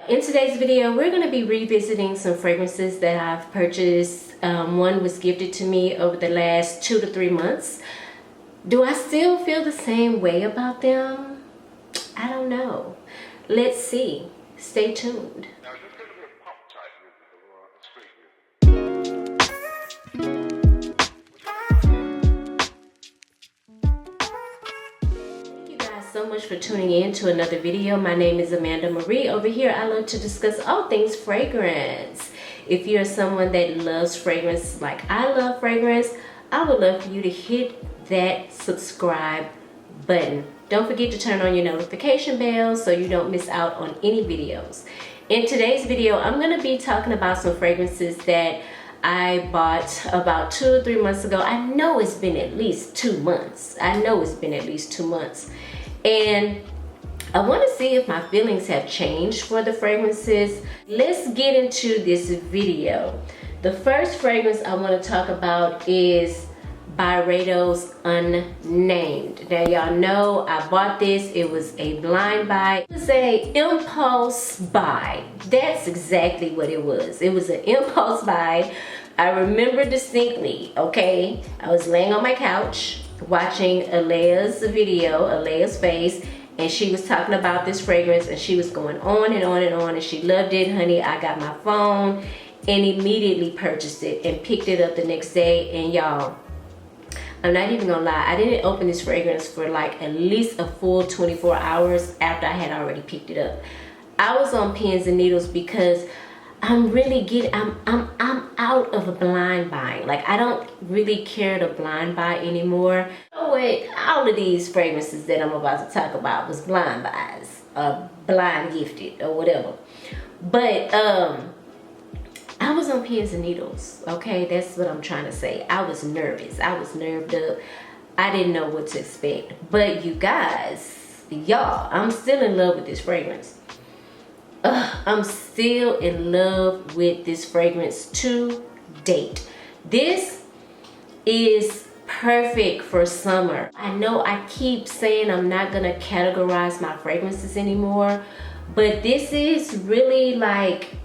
In today's video, we're going to be revisiting some fragrances that I've purchased. One was gifted to me over the last 2 to 3 months. Do I still feel the same way about them? I don't know. Let's see. Stay tuned. So much for tuning in to another video. My name is Amanda Marie. Over here I love to discuss all things fragrance. If you're someone that loves fragrance like I love fragrance, I would love for you to hit that subscribe button. Don't forget to turn on your notification bell so you don't miss out on any videos. In today's video, I'm going to be talking about some fragrances that I bought about 2 or 3 months ago. I know it's been at least 2 months. And I want to see if my feelings have changed for the fragrances. Let's get into this video. The first fragrance I want to talk about is Barbados Unnamed. Now y'all know I bought this. It was a blind buy. It was a impulse buy. That's exactly what it was. It was an impulse buy. I remember distinctly, okay? I was laying on my couch watching Alea's video, Alea's face, and she was talking about this fragrance and she was going on and on and on and she loved it, honey. I got my phone and immediately purchased it and picked it up the next day. And y'all, I'm not even gonna lie, I didn't open this fragrance for like at least a full 24 hours after I had already picked it up. I was on pins and needles because I'm out of a blind buying. Like, I don't really care to blind buy anymore. Oh wait, all of these fragrances that I'm about to talk about was blind buys, blind gifted or whatever. But I was on pins and needles, okay? That's what I'm trying to say. I was nervous. I was nerved up. I didn't know what to expect. But you guys, y'all, I'm still in love with this fragrance. I'm still in love with this fragrance to date. This is perfect for summer. I know I keep saying I'm not gonna categorize my fragrances anymore, but this is really like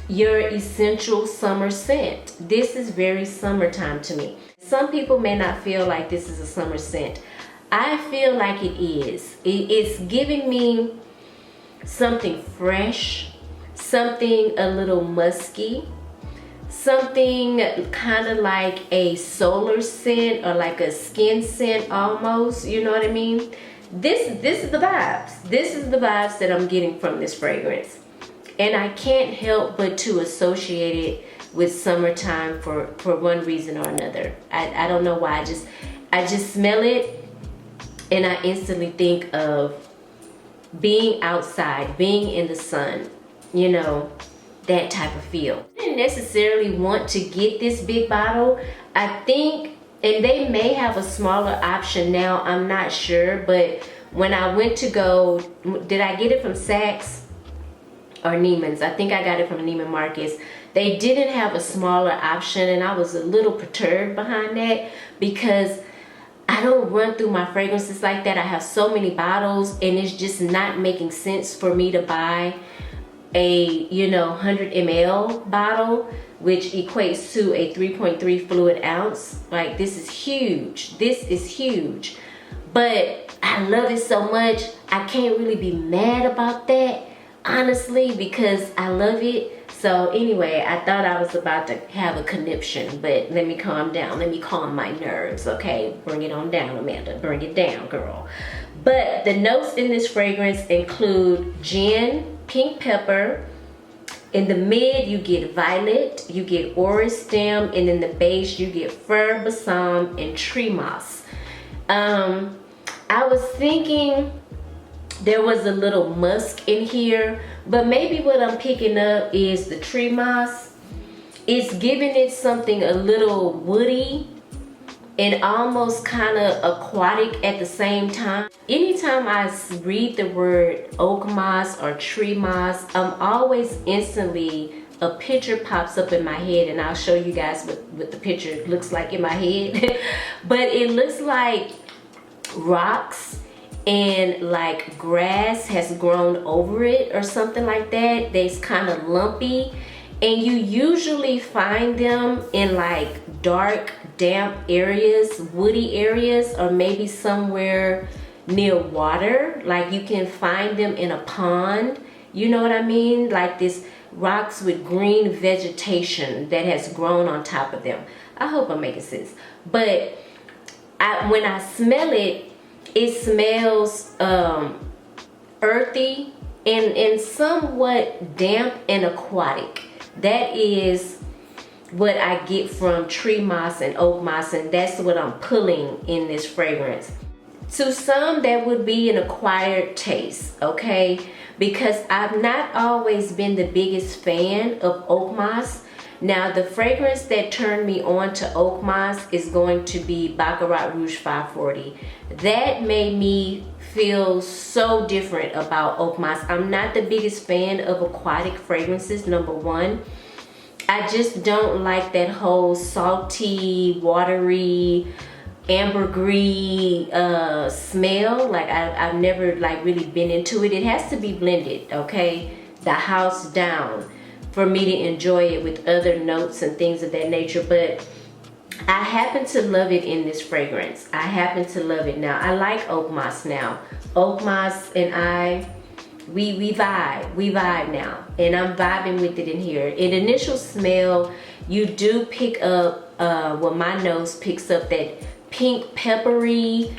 your essential summer scent. This is very summertime to me. Some people may not feel like this is a summer scent. I feel like it is. It's giving me something fresh, something a little musky, something kind of like a solar scent or like a skin scent almost, you know what I mean? This is the vibes. This is the vibes that I'm getting from this fragrance. And I can't help but to associate it with summertime for one reason or another. I don't know why. I just smell it and I instantly think of being outside, being in the sun, you know, that type of feel. I didn't necessarily want to get this big bottle. I think, and they may have a smaller option now, I'm not sure, but when I went to go, did I get it from Saks or Neiman's? I think I got it from Neiman Marcus. They didn't have a smaller option and I was a little perturbed behind that because I don't run through my fragrances like that. I have so many bottles and it's just not making sense for me to buy a, 100 ml bottle, which equates to a 3.3 fluid ounce. Like, this is huge. This is huge. But I love it so much, I can't really be mad about that, honestly, because I love it. So anyway, I thought I was about to have a conniption, but let me calm down. Let me calm my nerves, okay? Bring it on down, Amanda. Bring it down, girl. But the notes in this fragrance include gin, pink pepper. In the mid, you get violet, you get orris stem, and in the base, you get fir, balsam, and tree moss. I was thinking there was a little musk in here, but maybe what I'm picking up is the tree moss. It's giving it something a little woody and almost kind of aquatic at the same time. Anytime I read the word oak moss or tree moss, I'm always instantly, a picture pops up in my head, and I'll show you guys what the picture looks like in my head. But it looks like rocks and like grass has grown over it or something like that. They're kind of lumpy, and you usually find them in like dark, damp areas, woody areas, or maybe somewhere near water. Like you can find them in a pond, you know what I mean? Like this rocks with green vegetation that has grown on top of them. I hope I'm making sense. But when I smell it, it smells earthy and somewhat damp and aquatic. That is what I get from tree moss and oak moss, and that's what I'm pulling in this fragrance. To some, that would be an acquired taste, okay? Because I've not always been the biggest fan of oak moss. Now, the fragrance that turned me on to oak moss is going to be Baccarat Rouge 540. That made me feel so different about oak moss. I'm not the biggest fan of aquatic fragrances, number one. I just don't like that whole salty, watery, ambergris smell. Like I've never like really been into it. It has to be blended, okay? The house down for me to enjoy it with other notes and things of that nature. But I happen to love it in this fragrance. I happen to love it now. I like oak moss now. Oak moss and we vibe now, and I'm vibing with it in here. In initial smell, you do pick up my nose picks up that pink peppery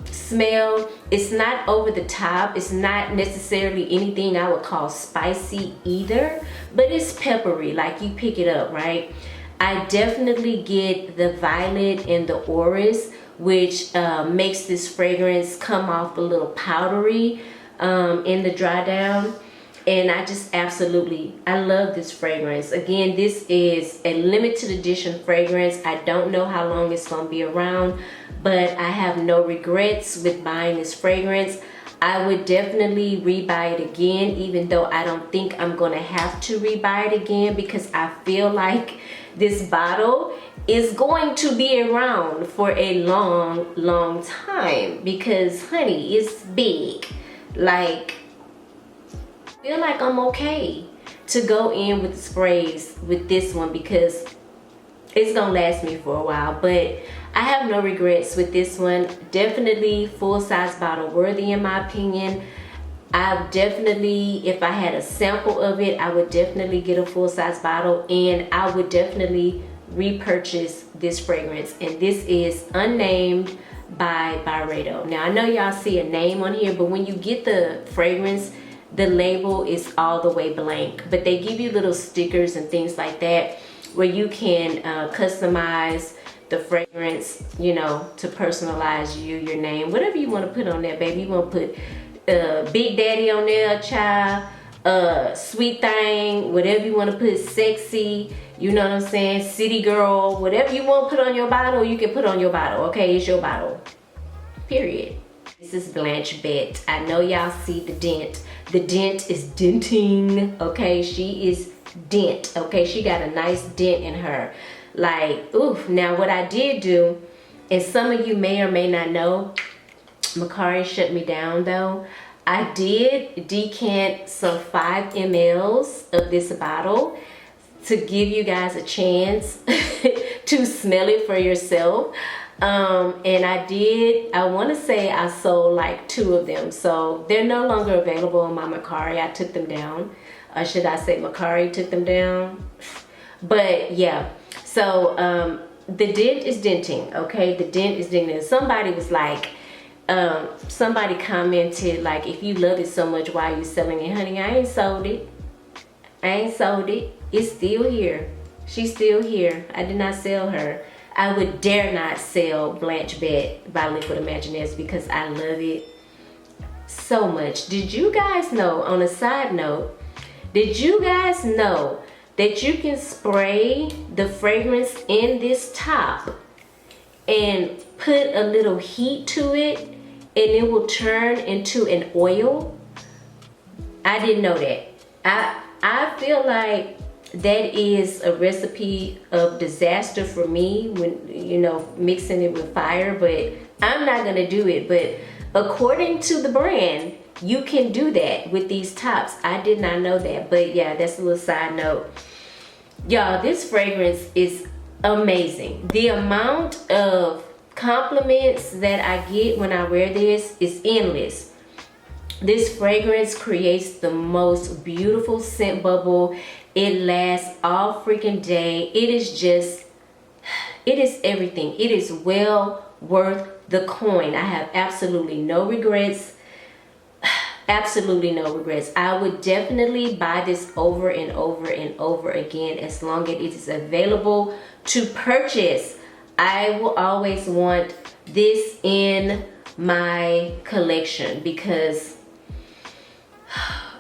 smell. It's not over the top. It's not necessarily anything I would call spicy either, but it's peppery. Like you pick it up, right? I definitely get the violet and the orris, which makes this fragrance come off a little powdery in the dry down. And I just absolutely, I love this fragrance. Again, this is a limited edition fragrance. I don't know how long it's gonna be around, but I have no regrets with buying this fragrance. I would definitely rebuy it again, even though I don't think I'm gonna have to rebuy it again, because I feel like this bottle is going to be around for a long time, because honey, it's big. Like, I feel like I'm okay to go in with the sprays with this one, because it's gonna last me for a while. But I have no regrets with this one. Definitely full-size bottle worthy in my opinion. I definitely, if I had a sample of it, I would definitely get a full-size bottle, and I would definitely repurchase this fragrance. And this is Unnamed by Barbados. Now I know y'all see a name on here, but when you get the fragrance, the label is all the way blank, but they give you little stickers and things like that where you can customize the fragrance, you know, to personalize your name, whatever you want to put on there, baby. You want to put Big Daddy on there, child, Sweet Thing, whatever you want to put, sexy, you know what I'm saying, city girl, whatever you want to put on your bottle, you can put on your bottle, okay? It's your bottle, period. This is Blanche Bed. I know y'all see the dent. The dent is denting, okay? She is dent, okay? She got a nice dent in her. Like, oof. Now what I did do, and some of you may or may not know, Mercari shut me down though. I did decant some 5 mLs of this bottle to give you guys a chance to smell it for yourself. And I want to say I sold like 2 of them, so they're no longer available on my Mercari. I took them down, or should I say Mercari took them down? But yeah, so the dent is denting, okay? The dent is denting. Somebody was like, somebody commented like, if you love it so much, why are you selling it? Honey, I ain't sold it. I ain't sold it. It's still here. She's still here. I did not sell her. I would dare not sell Blanche Bed by Liquid Imaginares because I love it so much. Did you guys know, on a side note, did you guys know that you can spray the fragrance in this top and put a little heat to it and it will turn into an oil? I didn't know that. I feel like that is a recipe of disaster for me when, you know, mixing it with fire, but I'm not gonna do it. But According to the brand, you can do that with these tops. I did not know that, but yeah, that's a little side note. Y'all, this fragrance is amazing. The amount of compliments that I get when I wear this is endless. This fragrance creates the most beautiful scent bubble. It lasts all freaking day. It is everything. It is well worth the coin. I have absolutely no regrets. Absolutely no regrets. I would definitely buy this over and over and over again as long as it is available to purchase. I will always want this in my collection because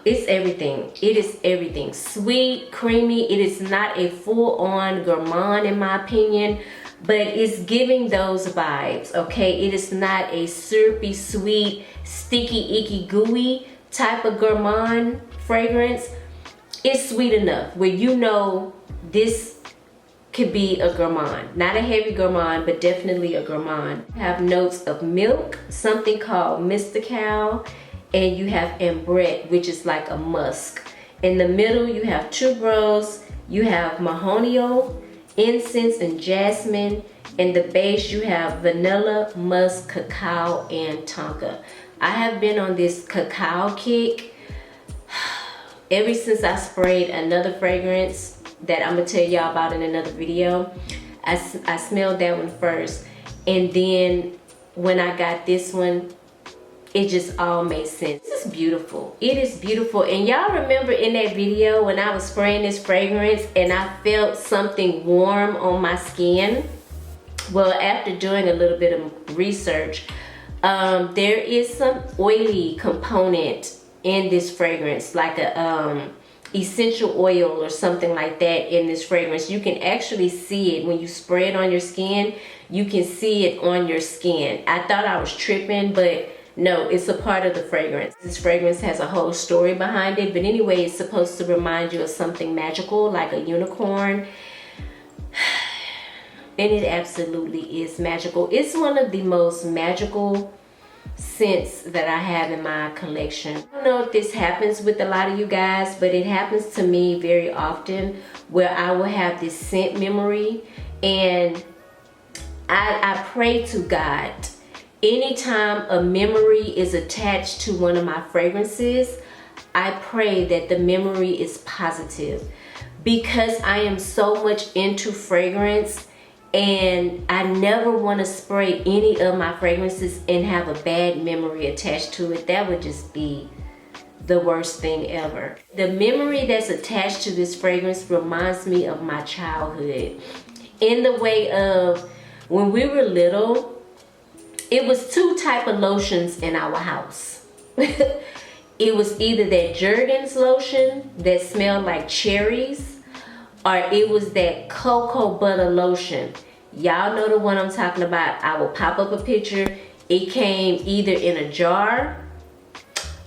it's everything. It is everything. Sweet, creamy. It is not a full-on gourmand in my opinion, but it's giving those vibes, okay? It is not a syrupy, sweet, sticky, icky, gooey type of gourmand fragrance. It's sweet enough where you know this could be a gourmand. Not a heavy gourmand, but definitely a gourmand. Have notes of milk, something called Pistachio, and you have ambrette, which is like a musk. In the middle, you have tuberose, you have mahonio, incense, and jasmine. In the base, you have vanilla, musk, cacao, and tonka. I have been on this cacao kick ever since I sprayed another fragrance that I'm gonna tell y'all about in another video. I smelled that one first, and then when I got this one, it just all made sense. This is beautiful. It is beautiful. And y'all remember in that video when I was spraying this fragrance and I felt something warm on my skin? Well, after doing a little bit of research, there is some oily component in this fragrance, like a essential oil or something like that in this fragrance. You can actually see it when you spray it on your skin. You can see it on your skin. I thought I was tripping, but no, it's a part of the fragrance. This fragrance has a whole story behind it, but anyway, it's supposed to remind you of something magical, like a unicorn. And it absolutely is magical. It's one of the most magical scents that I have in my collection. I don't know if this happens with a lot of you guys, but it happens to me very often where I will have this scent memory, and I pray to God. Anytime a memory is attached to one of my fragrances, I pray that the memory is positive, because I am so much into fragrance and I never want to spray any of my fragrances and have a bad memory attached to it. That would just be the worst thing ever. The memory that's attached to this fragrance reminds me of my childhood in the way of when we were little. It was two type of lotions in our house. It was either that Jergens lotion that smelled like cherries, or it was that cocoa butter lotion. Y'all know the one I'm talking about. I will pop up a picture. It came either in a jar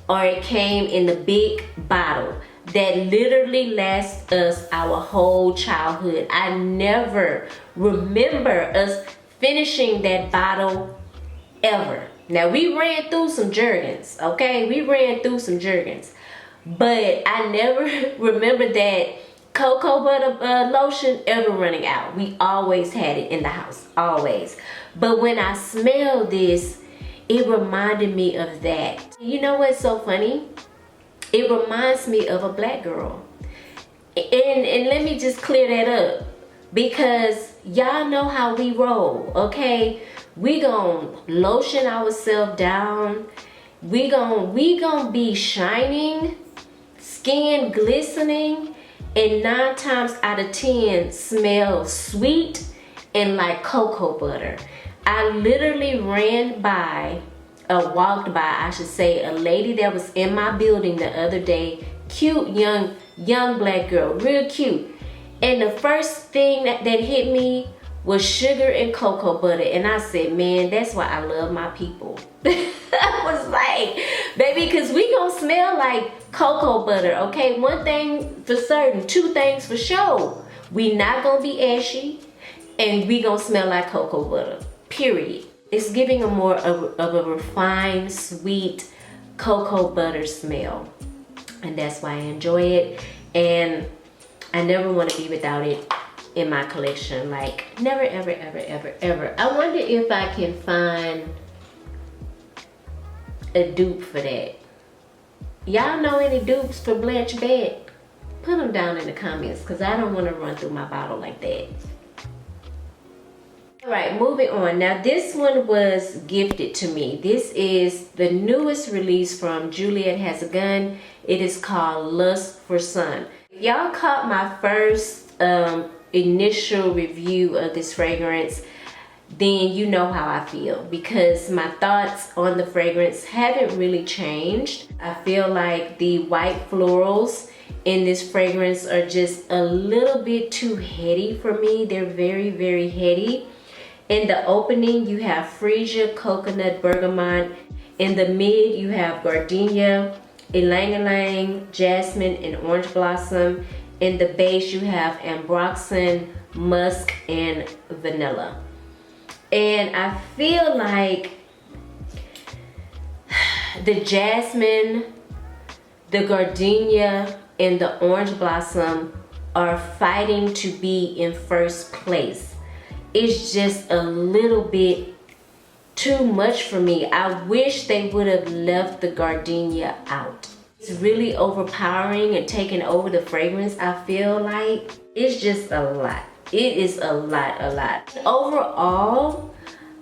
or it came in the big bottle that literally lasts us our whole childhood. I never remember us finishing that bottle ever. Now, we ran through some Jergens, okay? We ran through some Jergens, but I never remember that cocoa butter lotion ever running out. We always had it in the house, always. But when I smelled this, it reminded me of that. You know what's so funny? It reminds me of a black girl. And let me just clear that up, because y'all know how we roll, okay? We gon' lotion ourselves down. We gon' be shining, skin glistening, and 9 times out of 10 smell sweet and like cocoa butter. I literally walked by, I should say, a lady that was in my building the other day. Cute young black girl, real cute. And the first thing that hit me was sugar and cocoa butter, and I said, man, that's why I love my people. I was like, baby, because we gonna smell like cocoa butter, okay? One thing for certain, 2 things for sure. We not gonna be ashy, and we gonna smell like cocoa butter, period. It's giving a more of a refined, sweet cocoa butter smell. And that's why I enjoy it. And I never want to be without it in my collection. Like, never, ever, ever, ever, ever. I wonder if I can find a dupe for that. Y'all know any dupes for Blanche Bed? Put them down in the comments, because I don't want to run through my bottle like that. Alright, moving on. Now this one was gifted to me. This is the newest release from Juliet Has a Gun. It is called Lust for Sun. Y'all caught my first initial review of this fragrance, then you know how I feel, because my thoughts on the fragrance haven't really changed. I feel like the white florals in this fragrance are just a little bit too heady for me. They're very, very heady. In the opening, you have freesia, coconut, bergamot. In the mid, you have gardenia, ylang ylang, jasmine, and orange blossom. In the base, you have ambroxan, musk, and vanilla. And I feel like the jasmine, the gardenia, and the orange blossom are fighting to be in first place. It's just a little bit too much for me. I wish they would have left the gardenia out. It's really overpowering and taking over the fragrance. I feel like it's just a lot. It is a lot. Overall,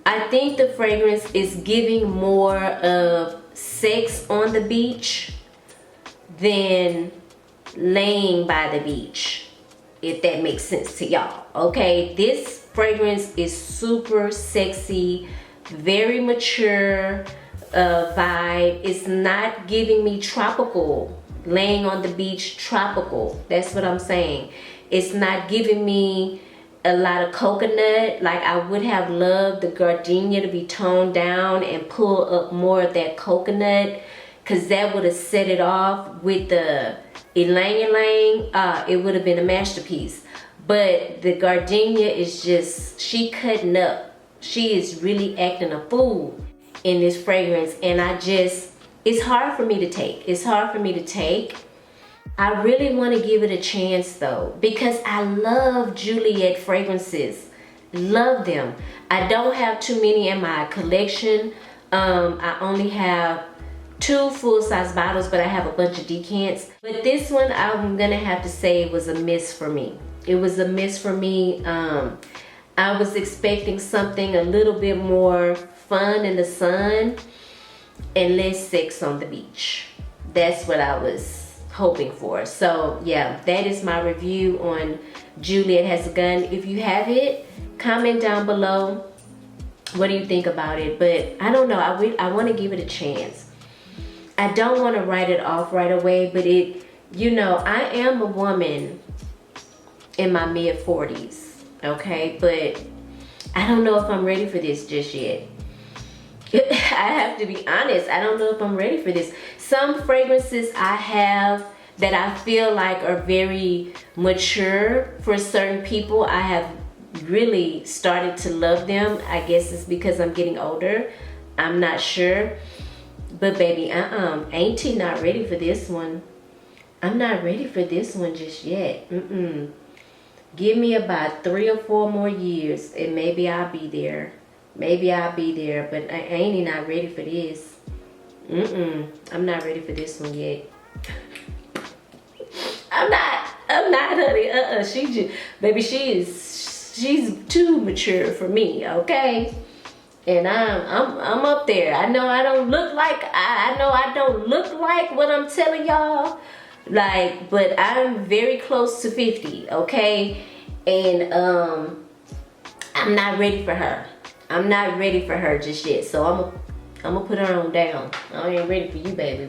I think the fragrance is giving more of sex on the beach than laying by the beach, if that makes sense to y'all. Okay, this fragrance is super sexy, very mature vibe. It's not giving me tropical, laying on the beach tropical. That's what I'm saying. It's not giving me a lot of coconut. Like, I would have loved the gardenia to be toned down and pull up more of that coconut, because that would have set it off with the ylang ylang. It would have been a masterpiece. But the gardenia is just, she cutting up. She is really acting a fool in this fragrance. And it's hard for me to take. It's hard for me to take. I really want to give it a chance though, because I love Juliet fragrances. Love them. I don't have too many in my collection. I only have 2 full-size bottles, but I have a bunch of decants. But this one, I'm gonna have to say, was a miss for me. It was a miss for me. I was expecting something a little bit more fun in the sun and less sex on the beach. That's what I was hoping for. So yeah, that is my review on Juliet Has a Gun. If you have it, comment down below. What do you think about it? But I don't know, I want to give it a chance. I don't want to write it off right away, but you know, I am a woman in my mid-40s, okay? But I don't know if I'm ready for this just yet. I have to be honest, I don't know if I'm ready for this. Some fragrances I have that I feel like are very mature for certain people, I have really started to love them. I guess it's because I'm getting older. I'm not sure. But baby, Auntie not ready for this one. I'm not ready for this one just yet. Give me about 3 or 4 more years and maybe I'll be there. Maybe I'll be there, but I ain't not ready for this. I'm not ready for this one yet. I'm not, honey. Baby, she's too mature for me, okay? And I'm up there. I know I don't look like, I know I don't look like what I'm telling y'all. Like, but I'm very close to 50, okay? And I'm not ready for her. I'm not ready for her just yet. So I'm gonna put her on down. I ain't ready for you, baby.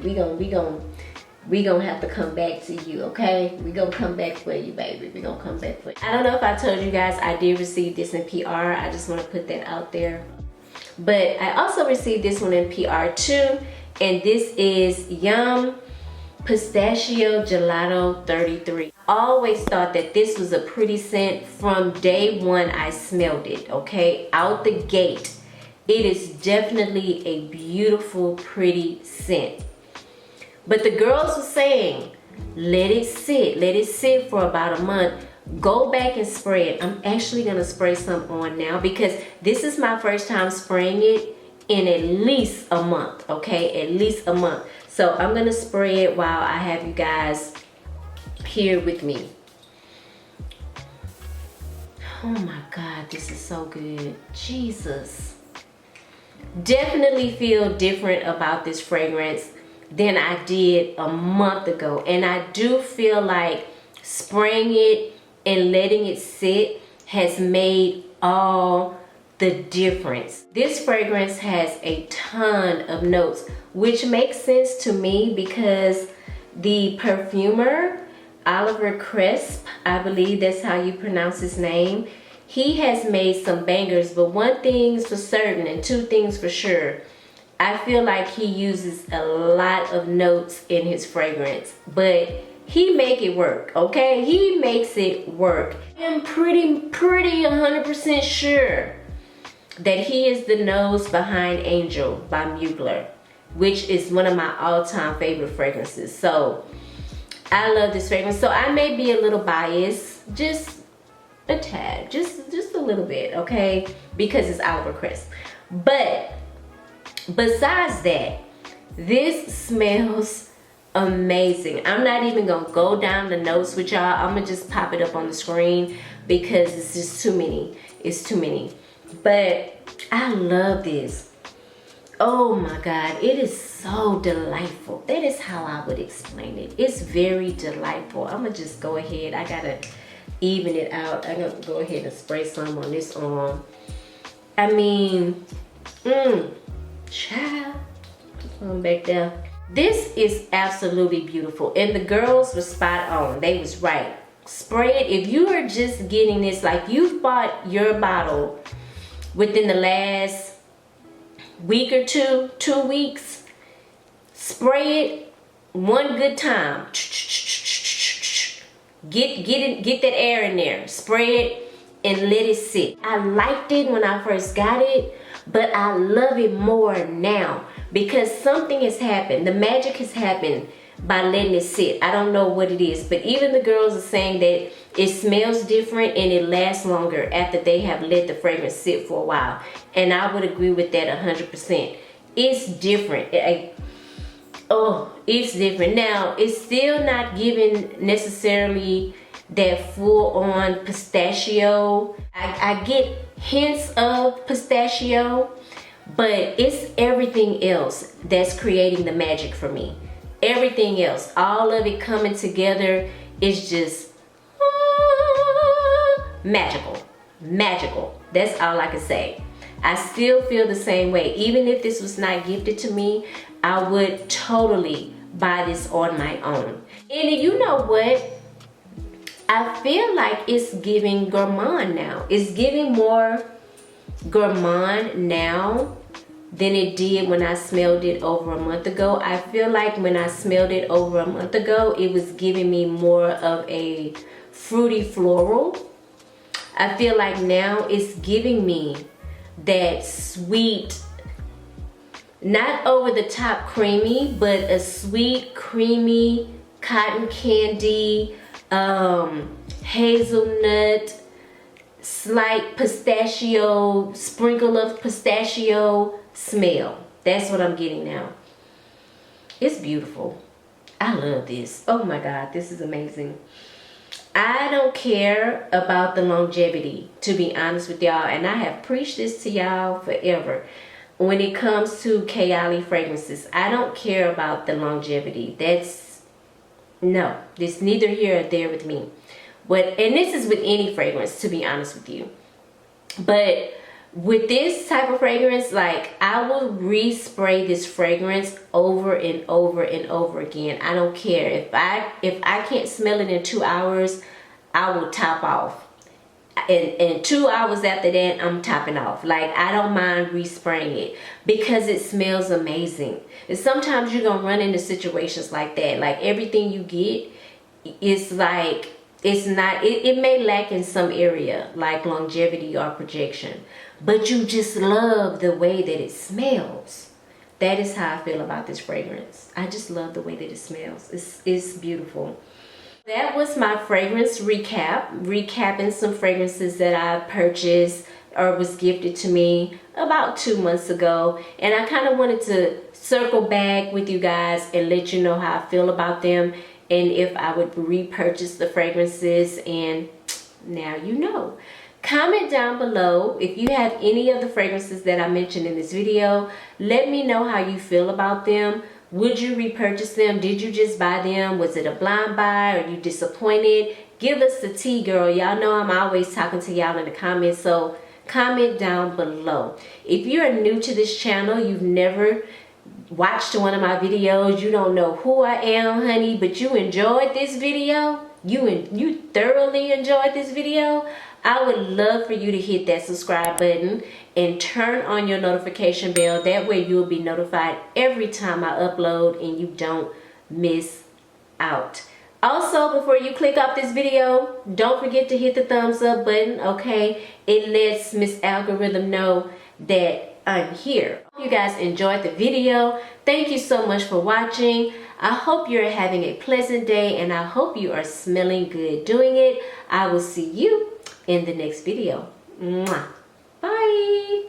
We gonna have to come back to you, okay? We gonna come back for you, baby. We gonna come back for you. I don't know if I told you guys I did receive this in PR. I just want to put that out there. But I also received this one in PR too, and this is Yum Pistachio Gelato 33. I always thought that this was a pretty scent from day one I smelled it, okay? Out the gate, It is definitely a beautiful, pretty scent. But the girls were saying, let it sit for about a month. Go back and spray it. I'm actually gonna spray some on now because this is my first time spraying it in at least a month, okay? At least a month. So I'm gonna spray it while I have you guys here with me. Oh my God, this is so good. Jesus. Definitely feel different about this fragrance than I did a month ago. And I do feel like spraying it and letting it sit has made all the difference. This fragrance has a ton of notes, which makes sense to me because the perfumer, Oliver Cresp, I believe that's how you pronounce his name, he has made some bangers, but one thing's for certain and two things for sure. I feel like he uses a lot of notes in his fragrance, but he make it work, okay? He makes it work. I'm pretty 100% sure that he is the nose behind Angel by Mugler, which is one of my all-time favorite fragrances. So I love this fragrance. So I may be a little biased, just a tad, just a little bit, okay? Because it's Oliver Cresp. But besides that, this smells amazing. I'm not even gonna go down the notes with y'all. I'm gonna just pop it up on the screen because it's just too many. It's too many. But I love this. Oh my God, it is so delightful. That is how I would explain it. It's very delightful. I'm gonna just go ahead. I gotta even it out. I'm gonna go ahead and spray some on this arm. I mean, child. Come back down. This is absolutely beautiful. And the girls were spot on. They was right. Spray it. If you are just getting this, like you've bought your bottle within the last week or 2 weeks, spray it one good time. Get that air in there. Spray it and let it sit. I liked it when I first got it, but I love it more now because something has happened. The magic has happened by letting it sit. I don't know what it is, but even the girls are saying that it smells different and it lasts longer after they have let the fragrance sit for a while. And I would agree with that 100%. It's different. It's different. Now, it's still not giving necessarily that full-on pistachio. I get hints of pistachio, but it's everything else that's creating the magic for me. Everything else, all of it coming together is just magical. That's all I can say. I still feel the same way. Even if this was not gifted to me, I would totally buy this on my own. And you know what? I feel like it's giving gourmand now. It's giving more gourmand now than it did when I smelled it over a month ago. I feel like when I smelled it over a month ago, it was giving me more of a fruity floral. I feel like now it's giving me that sweet, not over the top creamy, but a sweet, creamy, cotton candy, hazelnut, slight pistachio, sprinkle of pistachio smell. That's what I'm getting now. It's beautiful. I love this. Oh my God, this is amazing. I don't care about the longevity, to be honest with y'all, and I have preached this to y'all forever. When it comes to Kayali fragrances, I don't care about the longevity. That's neither here or there with me. And this is with any fragrance, to be honest with you. But with this type of fragrance, like, I will respray this fragrance over and over and over again. I don't care. If I can't smell it in 2 hours, I will top off. And 2 hours after that, I'm topping off. Like, I don't mind respraying it because it smells amazing. And sometimes you're gonna run into situations like that. Like, everything you get is like, it's not, it may lack in some area, like longevity or projection. but you just love the way that it smells. That is how I feel about this fragrance. I just love the way that it smells. It's beautiful. That was my fragrance recap, recapping some fragrances that I purchased or was gifted to me about 2 months ago. And I kind of wanted to circle back with you guys and let you know how I feel about them and if I would repurchase the fragrances, and now you know. Comment down below if you have any of the fragrances that I mentioned in this video. Let me know how you feel about them. Would you repurchase them? Did you just buy them? Was it a blind buy? Are you disappointed? Give us the tea, girl. Y'all know I'm always talking to y'all in the comments, so comment down below. If you're new to this channel, you've never watched one of my videos, you don't know who I am, honey, but you enjoyed this video, you thoroughly enjoyed this video, I would love for you to hit that subscribe button and turn on your notification bell. That way you'll be notified every time I upload and you don't miss out. Also, before you click off this video, don't forget to hit the thumbs up button, okay? It lets Miss Algorithm know that I'm here. You guys enjoyed the video. Thank you so much for watching. I hope you're having a pleasant day and I hope you are smelling good doing it. I will see you in the next video. Mwah. Bye.